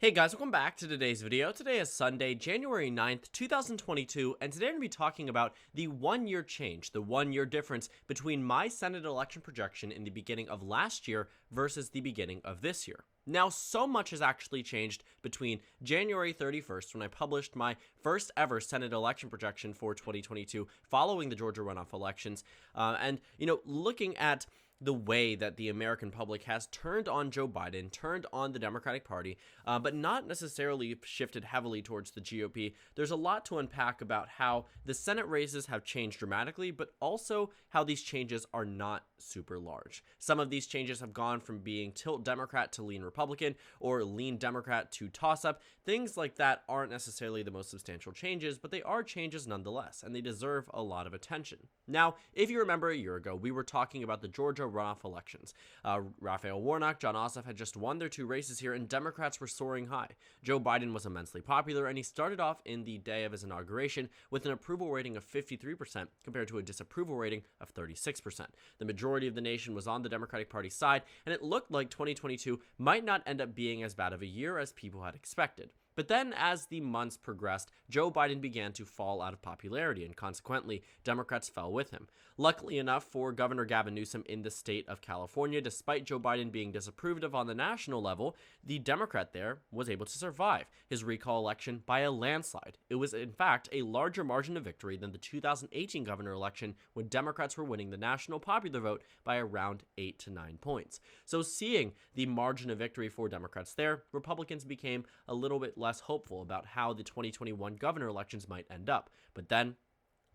Hey guys, welcome back to today's video. Today is Sunday, January 9th, 2022, and today I'm going to be talking about the one-year change, the one-year difference between my Senate election projection in the beginning of last year versus the beginning of this year. Now, so much has actually changed between January 31st, when I published my first ever Senate election projection for 2022 following the Georgia runoff elections, and looking at the way that the American public has turned on Joe Biden, turned on the Democratic Party, but not necessarily shifted heavily towards the GOP. There's a lot to unpack about how the Senate races have changed dramatically, but also how these changes are not super large. Some of these changes have gone from being tilt Democrat to lean Republican, or lean Democrat to toss-up. Things like that aren't necessarily the most substantial changes, but they are changes nonetheless, and they deserve a lot of attention. Now, if you remember a year ago, we were talking about the Georgia runoff elections. Raphael Warnock, Jon Ossoff had just won their two races here, and Democrats were soaring high. Joe Biden was immensely popular, and he started off in the day of his inauguration with an approval rating of 53% compared to a disapproval rating of 36%. The majority of the nation was on the Democratic Party side, and it looked like 2022 might not end up being as bad of a year as people had expected. But then, as the months progressed, Joe Biden began to fall out of popularity, and consequently, Democrats fell with him. Luckily enough for Governor Gavin Newsom in the state of California, despite Joe Biden being disapproved of on the national level, the Democrat there was able to survive his recall election by a landslide. It was, in fact, a larger margin of victory than the 2018 governor election, when Democrats were winning the national popular vote by around 8 to 9 points. So seeing the margin of victory for Democrats there, Republicans became a little bit less hopeful about how the 2021 governor elections might end up. But then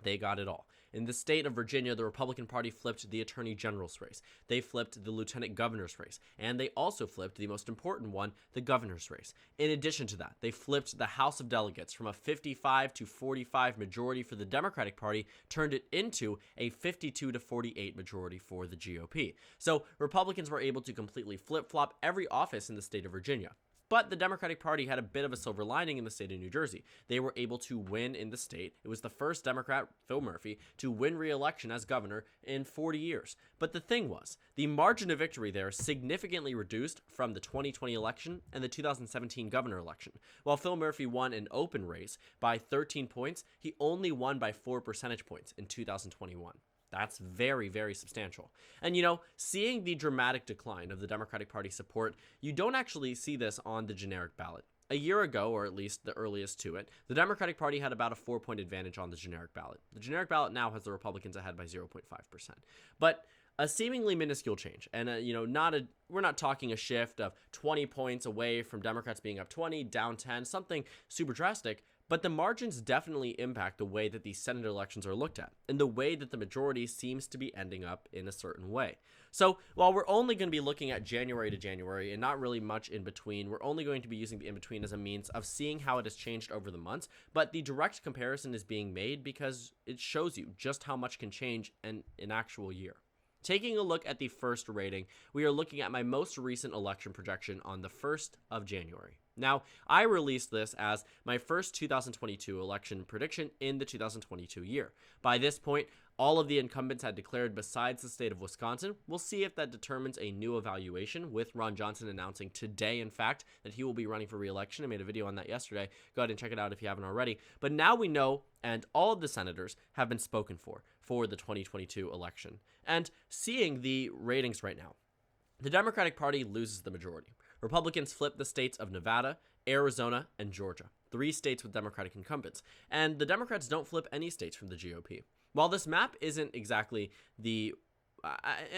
they got it all. In the state of Virginia, the Republican Party flipped the Attorney General's race. They flipped the Lieutenant Governor's race. And they also flipped the most important one, the Governor's race. In addition to that, they flipped the House of Delegates from a 55 to 45 majority for the Democratic Party, turned it into a 52 to 48 majority for the GOP. So Republicans were able to completely flip-flop every office in the state of Virginia. But the Democratic Party had a bit of a silver lining in the state of New Jersey. They were able to win in the state. It was the first Democrat, Phil Murphy, to win re-election as governor in 40 years. But the thing was, the margin of victory there significantly reduced from the 2020 election and the 2017 governor election. While Phil Murphy won an open race by 13 points, he only won by 4 percentage points in 2021. That's very, very substantial. And seeing the dramatic decline of the Democratic Party support, you don't actually see this on the generic ballot. A year ago, or at least the earliest to it, the Democratic Party had about a 4-point advantage on the generic ballot. The generic ballot now has the Republicans ahead by 0.5%. But a seemingly minuscule change, and we're not talking a shift of 20 points away from Democrats being up 20, down 10, something super drastic. But the margins definitely impact the way that these Senate elections are looked at, and the way that the majority seems to be ending up in a certain way. So while we're only going to be looking at January to January and not really much in between, we're only going to be using the in-between as a means of seeing how it has changed over the months. But the direct comparison is being made because it shows you just how much can change in an actual year. Taking a look at the first rating, we are looking at my most recent election projection on the 1st of January. Now, I released this as my first 2022 election prediction in the 2022 year. By this point, all of the incumbents had declared besides the state of Wisconsin. We'll see if that determines a new evaluation, with Ron Johnson announcing today, in fact, that he will be running for re-election. I made a video on that yesterday. Go ahead and check it out if you haven't already. But now we know, and all of the senators have been spoken for the 2022 election. And seeing the ratings right now, the Democratic Party loses the majority. Republicans flip the states of Nevada, Arizona, and Georgia, 3 states with Democratic incumbents, and the Democrats don't flip any states from the GOP. While this map isn't exactly the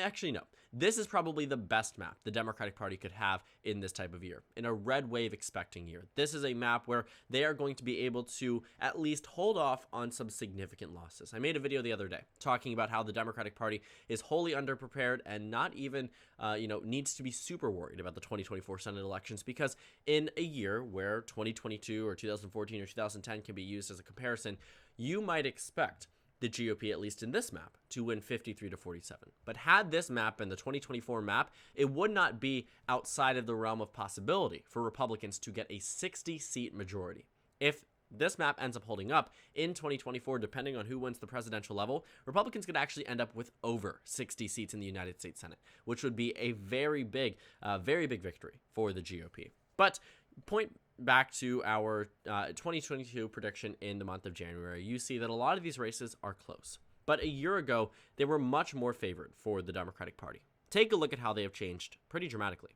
actually, no. This is probably the best map the Democratic Party could have in this type of year, in a red wave expecting year. This is a map where they are going to be able to at least hold off on some significant losses. I made a video the other day talking about how the Democratic Party is wholly underprepared and not even, needs to be super worried about the 2024 Senate elections, because in a year where 2022 or 2014 or 2010 can be used as a comparison, you might expect the GOP, at least in this map, to win 53 to 47. But had this map been the 2024 map, it would not be outside of the realm of possibility for Republicans to get a 60-seat majority. If this map ends up holding up in 2024, depending on who wins the presidential level, Republicans could actually end up with over 60 seats in the United States Senate, which would be a very big victory for the GOP. But point back to our 2022 prediction in the month of January, you see that a lot of these races are close. But a year ago, they were much more favored for the Democratic Party. Take a look at how they have changed pretty dramatically.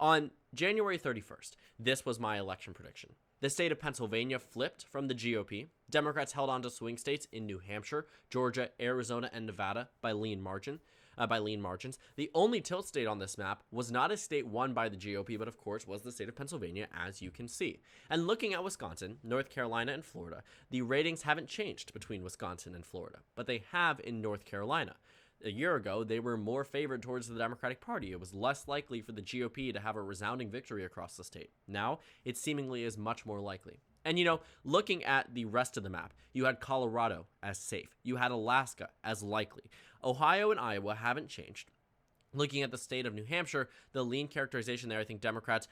On January 31st, this was my election prediction. The state of Pennsylvania flipped from the GOP. Democrats held on to swing states in New Hampshire, Georgia, Arizona, and Nevada by lean margins. The only tilt state on this map was not a state won by the GOP, but of course was the state of Pennsylvania, as you can see. And looking at Wisconsin, North Carolina, and Florida, the ratings haven't changed between Wisconsin and Florida, but they have in North Carolina. A year ago, they were more favored towards the Democratic Party. It was less likely for the GOP to have a resounding victory across the state. Now, it seemingly is much more likely. And, looking at the rest of the map, you had Colorado as safe. You had Alaska as likely. Ohio and Iowa haven't changed. Looking at the state of New Hampshire, the lean characterization there, I think Democrats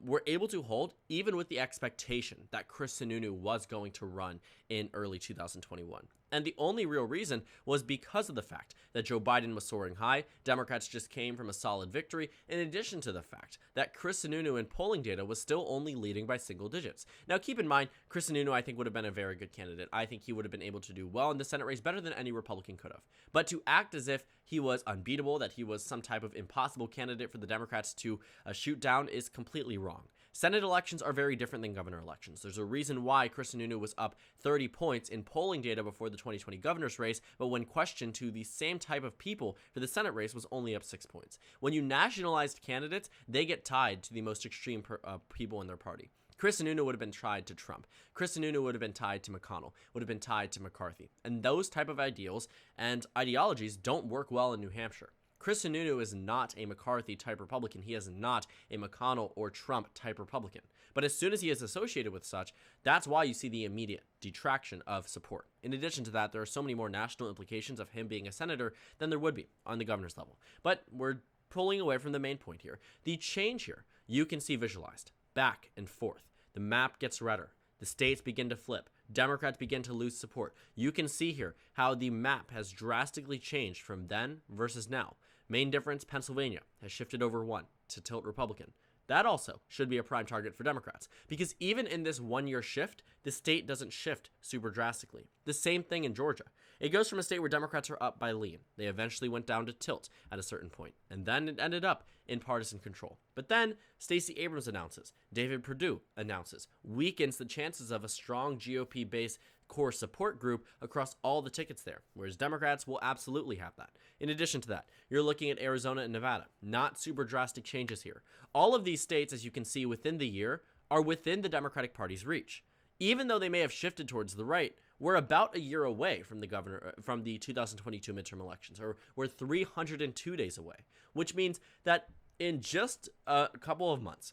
were able to hold, even with the expectation that Chris Sununu was going to run in early 2021. And the only real reason was because of the fact that Joe Biden was soaring high. Democrats just came from a solid victory, in addition to the fact that Chris Sununu in polling data was still only leading by single digits. Now, keep in mind, Chris Sununu, I think, would have been a very good candidate. I think he would have been able to do well in the Senate race, better than any Republican could have. But to act as if he was unbeatable, that he was some type of impossible candidate for the Democrats to shoot down is completely wrong. Senate elections are very different than governor elections. There's a reason why Chris Sununu was up 30 points in polling data before the 2020 governor's race, but when questioned to the same type of people for the Senate race was only up 6 points. When you nationalized candidates, they get tied to the most extreme people in their party. Chris Sununu would have been tied to Trump. Chris Sununu would have been tied to McConnell, would have been tied to McCarthy. And those type of ideals and ideologies don't work well in New Hampshire. Chris Sununu is not a McCarthy-type Republican. He is not a McConnell or Trump-type Republican. But as soon as he is associated with such, that's why you see the immediate detraction of support. In addition to that, there are so many more national implications of him being a senator than there would be on the governor's level. But we're pulling away from the main point here. The change here, you can see visualized, back and forth. The map gets redder. The states begin to flip. Democrats begin to lose support. You can see here how the map has drastically changed from then versus now. Main difference, Pennsylvania has shifted over 1 to tilt Republican. That also should be a prime target for Democrats, because even in this one-year shift, the state doesn't shift super drastically. The same thing in Georgia. It goes from a state where Democrats are up by lean. They eventually went down to tilt at a certain point, and then it ended up in partisan control. But then Stacey Abrams announces, David Perdue announces, weakens the chances of a strong GOP-based core support group across all the tickets there, whereas Democrats will absolutely have that. In addition to that, you're looking at Arizona and Nevada. Not super drastic changes here. All of these states, as you can see within the year, are within the Democratic Party's reach. Even though they may have shifted towards the right, we're about a year away from the 2022 midterm elections, or we're 302 days away, which means that in just a couple of months,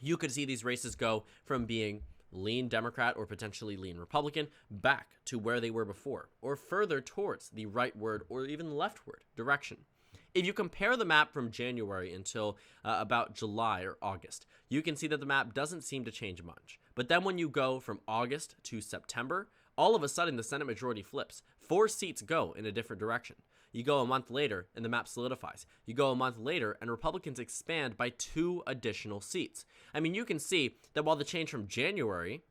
you could see these races go from being lean Democrat or potentially lean Republican back to where they were before, or further towards the rightward or even leftward direction. If you compare the map from January until about July or August, you can see that the map doesn't seem to change much. But then when you go from August to September, all of a sudden the Senate majority flips. 4 seats go in a different direction. You go a month later and the map solidifies. You go a month later and Republicans expand by 2 additional seats. I mean, you can see that while the change from January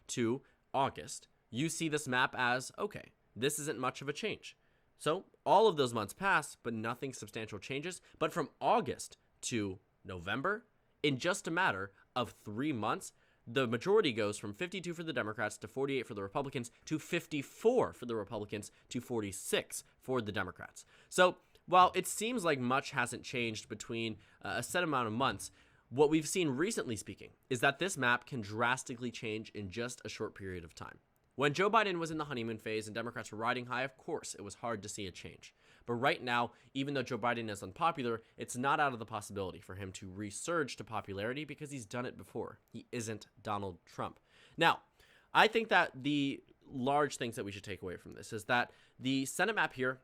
to August, you see this map as, okay, this isn't much of a change. So all of those months pass, but nothing substantial changes. But from August to November, in just a matter of 3 months, the majority goes from 52 for the Democrats to 48 for the Republicans to 54 for the Republicans to 46 for the Democrats. So while it seems like much hasn't changed between a set amount of months, what we've seen recently speaking is that this map can drastically change in just a short period of time. When Joe Biden was in the honeymoon phase and Democrats were riding high, of course, it was hard to see a change. But right now, even though Joe Biden is unpopular, it's not out of the possibility for him to resurge to popularity because he's done it before. He isn't Donald Trump. Now, I think that the large things that we should take away from this is that the Senate map here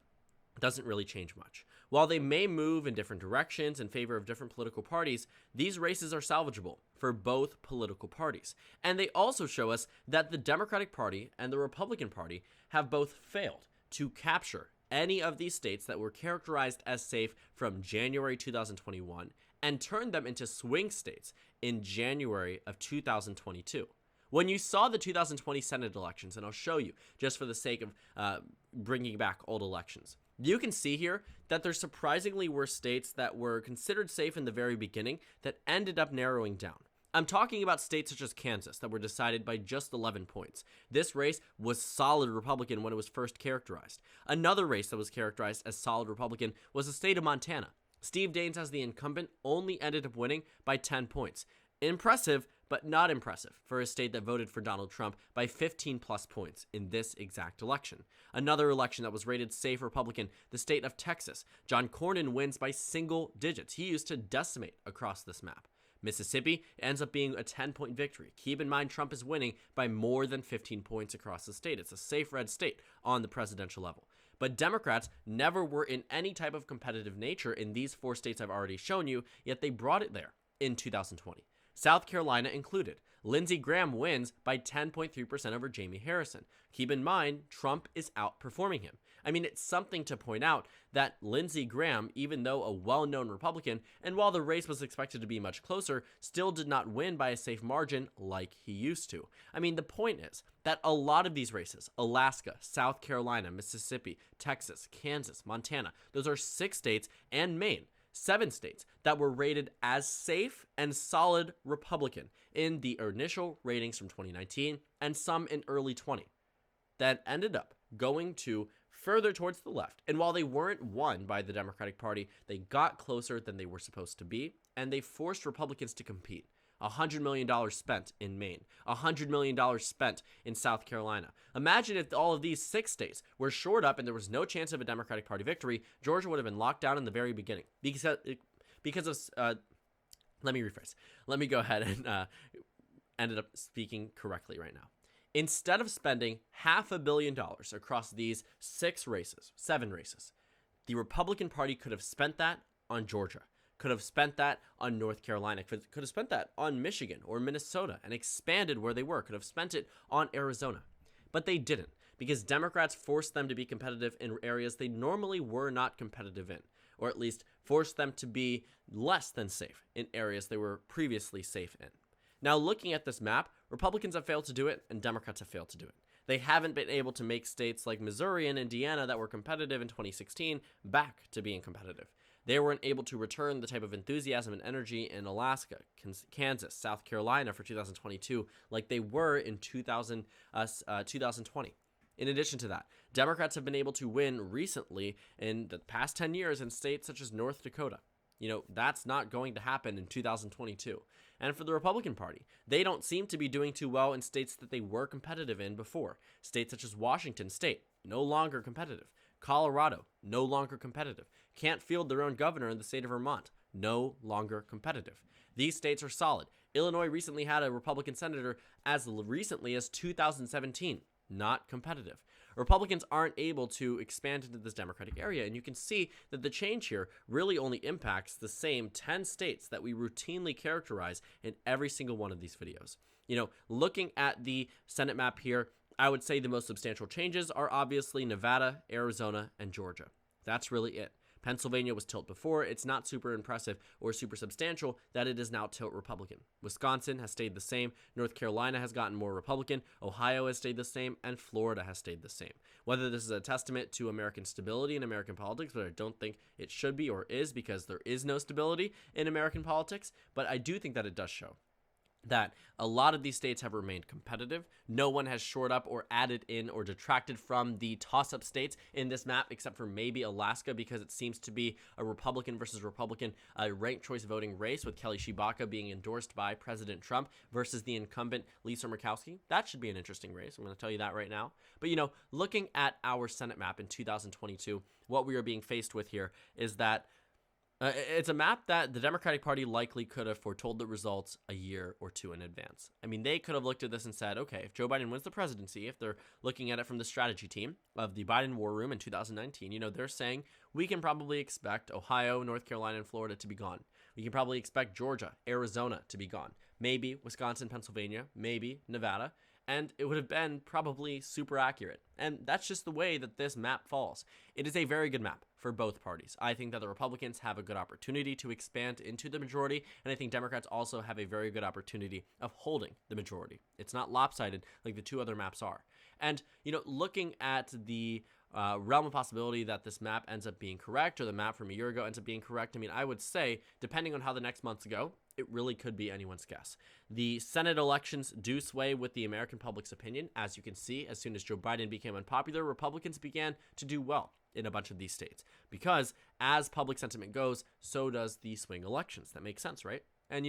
doesn't really change much. While they may move in different directions in favor of different political parties, these races are salvageable for both political parties. And they also show us that the Democratic Party and the Republican Party have both failed to capture any of these states that were characterized as safe from January 2021 and turned them into swing states in January of 2022. When you saw the 2020 Senate elections, and I'll show you just for the sake of bringing back old elections, you can see here that there surprisingly were states that were considered safe in the very beginning that ended up narrowing down. I'm talking about states such as Kansas that were decided by just 11 points. This race was solid Republican when it was first characterized. Another race that was characterized as solid Republican was the state of Montana. Steve Daines, as the incumbent, only ended up winning by 10 points. Impressive, but not impressive for a state that voted for Donald Trump by 15 plus points in this exact election. Another election that was rated safe Republican, the state of Texas. John Cornyn wins by single digits. He used to decimate across this map. Mississippi ends up being a 10-point victory. Keep in mind, Trump is winning by more than 15 points across the state. It's a safe red state on the presidential level. But Democrats never were in any type of competitive nature in these 4 states I've already shown you, yet they brought it there in 2020. South Carolina included. Lindsey Graham wins by 10.3% over Jamie Harrison. Keep in mind, Trump is outperforming him. I mean, it's something to point out that Lindsey Graham, even though a well-known Republican, and while the race was expected to be much closer, still did not win by a safe margin like he used to. I mean, the point is that a lot of these races, Alaska, South Carolina, Mississippi, Texas, Kansas, Montana, those are 6 states, and Maine, 7 states that were rated as safe and solid Republican in the initial ratings from 2019 and some in early 20 that ended up going to further towards the left. And while they weren't won by the Democratic Party, they got closer than they were supposed to be, and they forced Republicans to compete. $100 million spent in Maine, $100 million spent in South Carolina. Imagine if all of these 6 states were shored up and there was no chance of a Democratic Party victory. Georgia would have been locked down in the very beginning because of, let me rephrase. Let me go ahead and ended up speaking correctly right now. Instead of spending $500 million across these 7 races, the Republican Party could have spent that on Georgia, could have spent that on North Carolina, could have spent that on Michigan or Minnesota and expanded where they were, could have spent it on Arizona. But they didn't, because Democrats forced them to be competitive in areas they normally were not competitive in, or at least forced them to be less than safe in areas they were previously safe in. Now, looking at this map, Republicans have failed to do it, and Democrats have failed to do it. They haven't been able to make states like Missouri and Indiana that were competitive in 2016 back to being competitive. They weren't able to return the type of enthusiasm and energy in Alaska, Kansas, South Carolina for 2022 like they were in 2020. In addition to that, Democrats have been able to win recently in the past 10 years in states such as North Dakota. That's not going to happen in 2022. And for the Republican Party, they don't seem to be doing too well in states that they were competitive in before. States such as Washington State, no longer competitive. Colorado, no longer competitive. Can't field their own governor in the state of Vermont, no longer competitive. These states are solid. Illinois recently had a Republican senator as recently as 2017, not competitive. Republicans aren't able to expand into this Democratic area, and you can see that the change here really only impacts the same 10 states that we routinely characterize in every single one of these videos. Looking at the Senate map here, I would say the most substantial changes are obviously Nevada, Arizona, and Georgia. That's really it. Pennsylvania was tilt before. It's not super impressive or super substantial that it is now tilt Republican. Wisconsin has stayed the same. North Carolina has gotten more Republican. Ohio has stayed the same. And Florida has stayed the same. Whether this is a testament to American stability in American politics, but I don't think it should be or is, because there is no stability in American politics, but I do think that it does show that a lot of these states have remained competitive. No one has shored up or added in or detracted from the toss-up states in this map, except for maybe Alaska, because it seems to be a Republican versus Republican ranked choice voting race, with Kelly Tshibaka being endorsed by President Trump versus the incumbent Lisa Murkowski. That should be an interesting race. I'm going to tell you that right now. But, looking at our Senate map in 2022, what we are being faced with here is that it's a map that the Democratic Party likely could have foretold the results a year or 2 in advance. I mean, they could have looked at this and said, okay, if Joe Biden wins the presidency, if they're looking at it from the strategy team of the Biden War Room in 2019, they're saying we can probably expect Ohio, North Carolina, and Florida to be gone. We can probably expect Georgia, Arizona to be gone. Maybe Wisconsin, Pennsylvania, maybe Nevada. And it would have been probably super accurate. And that's just the way that this map falls. It is a very good map for both parties. I think that the Republicans have a good opportunity to expand into the majority, and I think Democrats also have a very good opportunity of holding the majority. It's not lopsided like the two other maps are. And, looking at the realm of possibility that this map ends up being correct, or the map from a year ago ends up being correct, I would say, depending on how the next months go, it really could be anyone's guess. The Senate elections do sway with the American public's opinion. As you can see, as soon as Joe Biden became unpopular, Republicans began to do well in a bunch of these states. Because as public sentiment goes, so does the swing elections. That makes sense, right? And,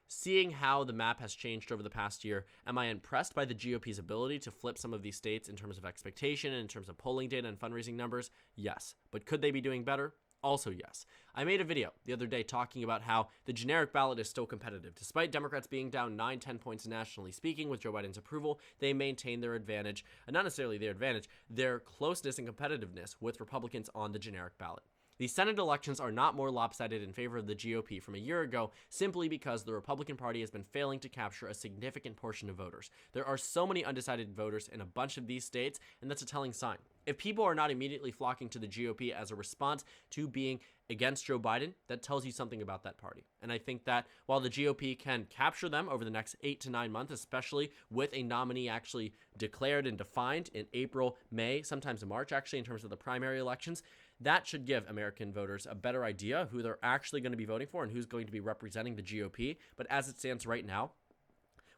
seeing how the map has changed over the past year, am I impressed by the GOP's ability to flip some of these states in terms of expectation and in terms of polling data and fundraising numbers? Yes. But could they be doing better? Also, yes. I made a video the other day talking about how the generic ballot is still competitive. Despite Democrats being down 9-10 points nationally speaking with Joe Biden's approval, they maintain their advantage, and not necessarily their advantage, their closeness and competitiveness with Republicans on the generic ballot. The Senate elections are not more lopsided in favor of the GOP from a year ago simply because the Republican Party has been failing to capture a significant portion of voters. There are so many undecided voters in a bunch of these states, and that's a telling sign. If people are not immediately flocking to the GOP as a response to being against Joe Biden, that tells you something about that party. And I think that while the GOP can capture them over the next 8 to 9 months, especially with a nominee actually declared and defined in April, May, sometimes in March, actually, in terms of the primary elections, that should give American voters a better idea of who they're actually going to be voting for and who's going to be representing the GOP. But as it stands right now,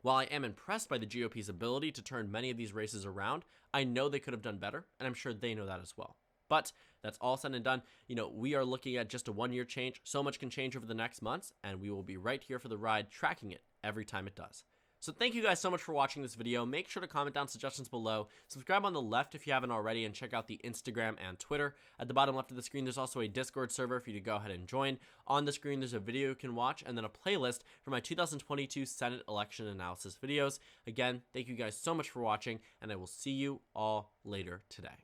while I am impressed by the GOP's ability to turn many of these races around, I know they could have done better, and I'm sure they know that as well. But that's all said and done. We are looking at just a one-year change. So much can change over the next months, and we will be right here for the ride, tracking it every time it does. So thank you guys so much for watching this video. Make sure to comment down suggestions below. Subscribe on the left if you haven't already, and check out the Instagram and Twitter. At the bottom left of the screen, there's also a Discord server for you to go ahead and join. On the screen, there's a video you can watch, and then a playlist for my 2022 Senate election analysis videos. Again, thank you guys so much for watching, and I will see you all later today.